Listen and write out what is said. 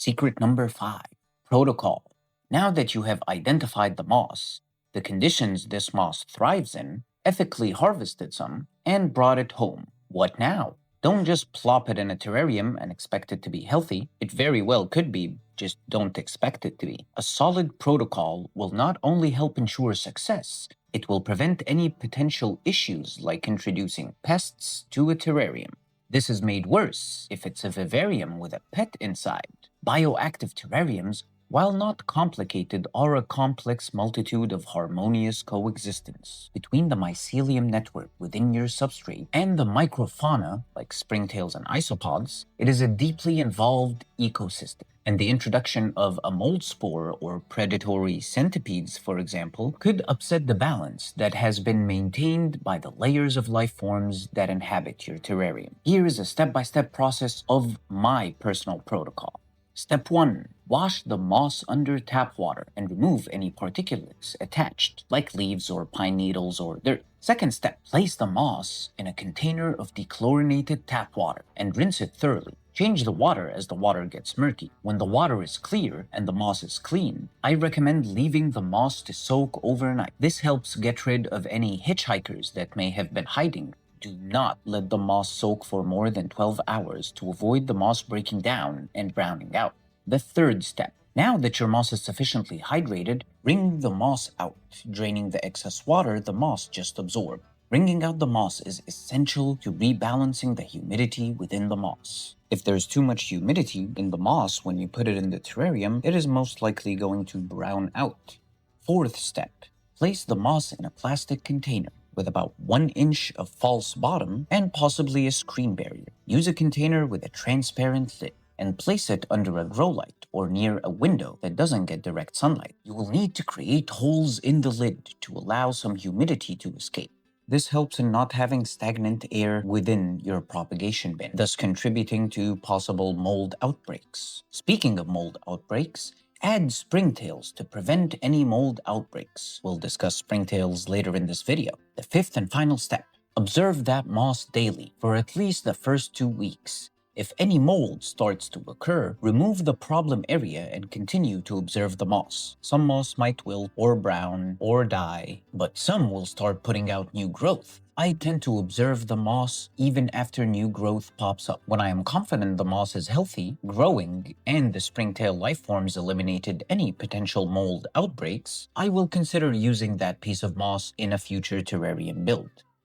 Secret number 5, protocol. Now that you have identified the moss, the conditions this moss thrives in, ethically harvested some, and brought it home, what now? Don't just plop it in a terrarium and expect it to be healthy. It very well could be, just don't expect it to be. A solid protocol will not only help ensure success, it will prevent any potential issues like introducing pests to a terrarium. This is made worse if it's a vivarium with a pet inside. Bioactive terrariums, while not complicated, are a complex multitude of harmonious coexistence between the mycelium network within your substrate and the microfauna, like springtails and isopods. It is a deeply involved ecosystem, and the introduction of a mold spore or predatory centipedes, for example, could upset the balance that has been maintained by the layers of life forms that inhabit your terrarium. Here is a step-by-step process of my personal protocol. Step 1. Wash the moss under tap water and remove any particulates attached, like leaves or pine needles or dirt. Second step. Place the moss in a container of dechlorinated tap water and rinse it thoroughly. Change the water as the water gets murky. When the water is clear and the moss is clean, I recommend leaving the moss to soak overnight. This helps get rid of any hitchhikers that may have been hiding. Do not let the moss soak for more than 12 hours to avoid the moss breaking down and browning out. The third step. Now that your moss is sufficiently hydrated, wring the moss out, draining the excess water the moss just absorbed. Wringing out the moss is essential to rebalancing the humidity within the moss. If there's too much humidity in the moss when you put it in the terrarium, it is most likely going to brown out. Fourth step. Place the moss in a plastic container with about 1 inch of false bottom and possibly a screen barrier. Use a container with a transparent lid and place it under a grow light or near a window that doesn't get direct sunlight. You will need to create holes in the lid to allow some humidity to escape. This helps in not having stagnant air within your propagation bin, thus contributing to possible mold outbreaks. Speaking of mold outbreaks, add springtails to prevent any mold outbreaks. We'll discuss springtails later in this video. The fifth and final step. Observe that moss daily for at least the first 2 weeks. If any mold starts to occur, remove the problem area and continue to observe the moss. Some moss might wilt or brown or die, but some will start putting out new growth. I tend to observe the moss even after new growth pops up. When I am confident the moss is healthy, growing, and the springtail lifeforms eliminated any potential mold outbreaks, I will consider using that piece of moss in a future terrarium build.